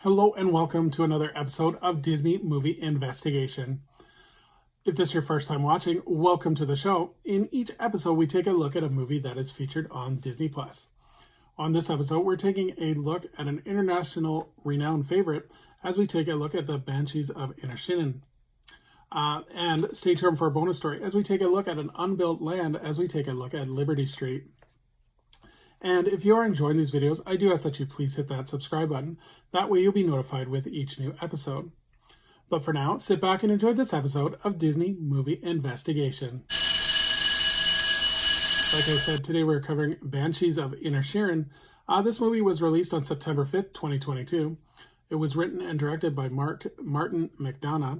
Hello and welcome to another episode of Disney Movie Investigation. If this is your first time watching, welcome to the show. In each episode, we take a look at a movie that is featured on Disney+. On this episode, we're taking a look at an international renowned favorite as we take a look at the Banshees of Inisherin. And stay tuned for a bonus story as we take a look at an unbuilt land as we take a look at Liberty Street. And if you are enjoying these videos, I do ask that you please hit that subscribe button. That way you'll be notified with each new episode. But for now, sit back and enjoy this episode of Disney Movie Investigation. Like I said, today we're covering Banshees of Inisherin. This movie was released on September 5th, 2022. It was written and directed by Martin McDonagh.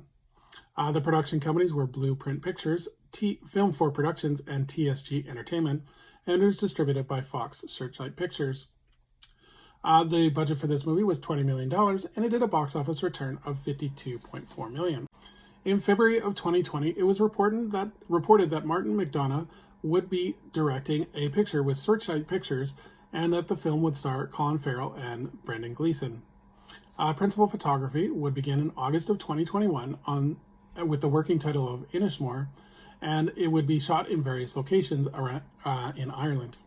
The production companies were Blueprint Pictures, Film 4 Productions, and TSG Entertainment, and it was distributed by Fox Searchlight Pictures. The budget for this movie was $20 million, and it did a box office return of $52.4 million. In February of 2020, it was reported that Martin McDonagh would be directing a picture with Searchlight Pictures, and that the film would star Colin Ferrell and Brendan Gleeson. Principal photography would begin in August of 2021 with the working title of Inishmore, and it would be shot in various locations around, in Ireland.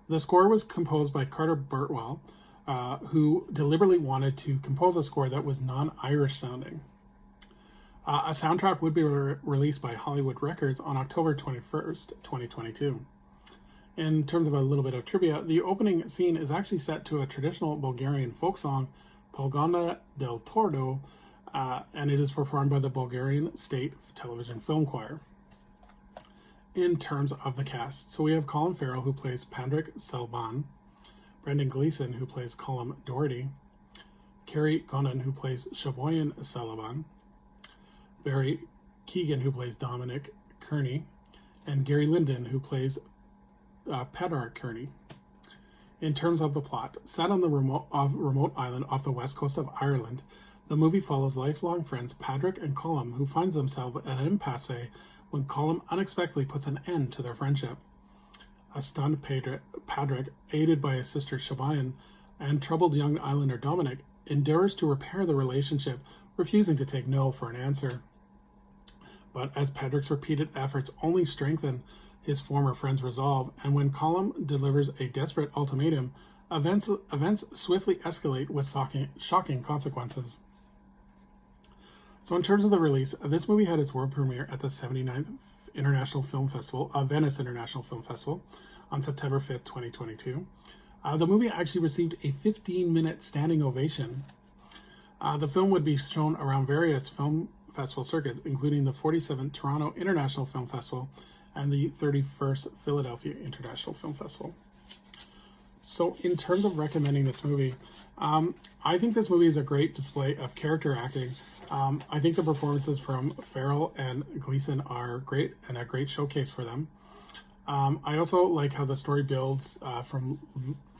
The score was composed by Carter Burtwell, who deliberately wanted to compose a score that was non-Irish sounding. A soundtrack would be released by Hollywood Records on October 21st, 2022. In terms of a little bit of trivia, the opening scene is actually set to a traditional Bulgarian folk song, Polgona del Tordo, and it is performed by the Bulgarian State Television Film Choir. In terms of the cast, so we have Colin Ferrell, who plays Pandrick Selban, Brendan Gleeson, who plays Colm Doherty, Kerry Condon, who plays Sheboygan Selban, Barry Keoghan, who plays Dominic Kearney, and Gary Linden, who plays Pedar Kearney. In terms of the plot, set on the remote island off the west coast of Ireland, the movie follows lifelong friends Pandrick and Colm, who finds themselves at an impasse when Colm unexpectedly puts an end to their friendship. A stunned Pandrick, aided by his sister Sheboygan, and troubled young islander Dominic, endeavors to repair the relationship, refusing to take no for an answer. But as Pandrick's repeated efforts only strengthen his former friend's resolve, and when Colm delivers a desperate ultimatum, events swiftly escalate with shocking consequences. So in terms of the release, this movie had its world premiere at the 79th International Film Festival, Venice International Film Festival, on September 5th, 2022. The movie actually received a 15-minute standing ovation. The film would be shown around various film festival circuits, including the 47th Toronto International Film Festival and the 31st Philadelphia International Film Festival. So in terms of recommending this movie, I think this movie is a great display of character acting. I think the performances from Ferrell and Gleeson are great and a great showcase for them. I also like how the story builds from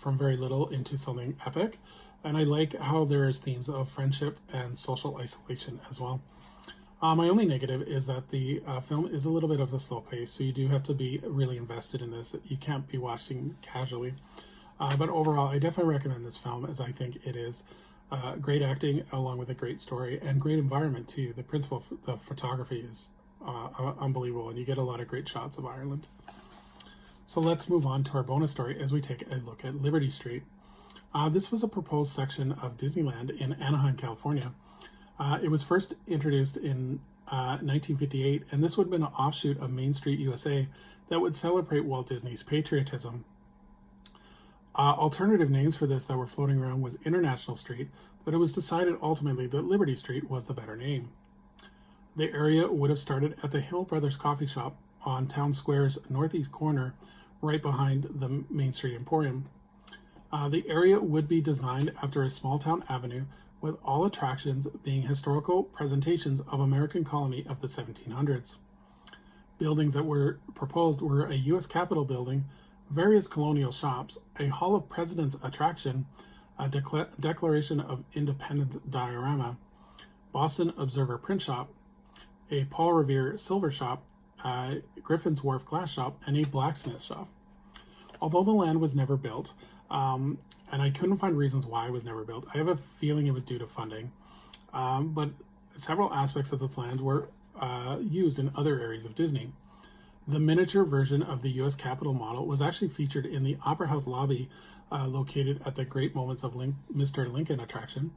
very little into something epic, and I like how there is themes of friendship and social isolation as well. My only negative is that the film is a little bit of a slow pace, so you do have to be really invested in this. You can't be watching casually. But overall, I definitely recommend this film, as I think it is great acting along with a great story and great environment too. The photography is unbelievable, and you get a lot of great shots of Ireland. So let's move on to our bonus story as we take a look at Liberty Street. This was a proposed section of Disneyland in Anaheim, California. It was first introduced in 1958, and this would have been an offshoot of Main Street USA that would celebrate Walt Disney's patriotism. Alternative names for this that were floating around was International Street, but it was decided ultimately that Liberty Street was the better name. The area would have started at the Hill Brothers Coffee Shop on Town Square's northeast corner, right behind the Main Street Emporium. The area would be designed after a small town avenue, with all attractions being historical presentations of American colony of the 1700s. Buildings that were proposed were a U.S. Capitol building, various colonial shops, a Hall of Presidents attraction, a Declaration of Independence diorama, Boston Observer print shop, a Paul Revere silver shop, a Griffin's Wharf glass shop, and a blacksmith shop. Although the land was never built, and I couldn't find reasons why it was never built. I have a feeling it was due to funding, but several aspects of the land were used in other areas of Disney. The miniature version of the U.S. Capitol model was actually featured in the Opera House lobby located at the Great Moments of Mr. Lincoln attraction.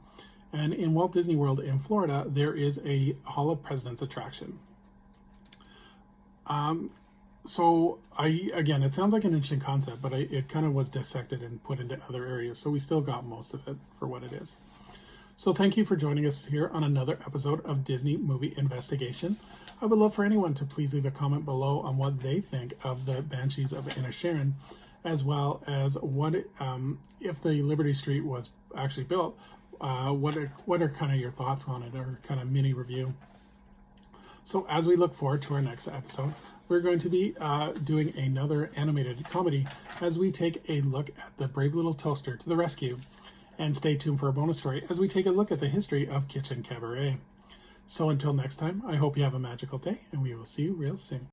And in Walt Disney World in Florida, there is a Hall of Presidents attraction. Again, it sounds like an interesting concept, but it kind of was dissected and put into other areas. So we still got most of it for what it is. So thank you for joining us here on another episode of Disney Movie Investigation. I would love for anyone to please leave a comment below on what they think of the Banshees of Inisherin, as well as what if the Liberty Street was actually built, what are kind of your thoughts on it, or kind of mini review. So as we look forward to our next episode, we're going to be doing another animated comedy as we take a look at the Brave Little Toaster to the rescue. And stay tuned for a bonus story as we take a look at the history of Kitchen Cabaret. So until next time, I hope you have a magical day, and we will see you real soon.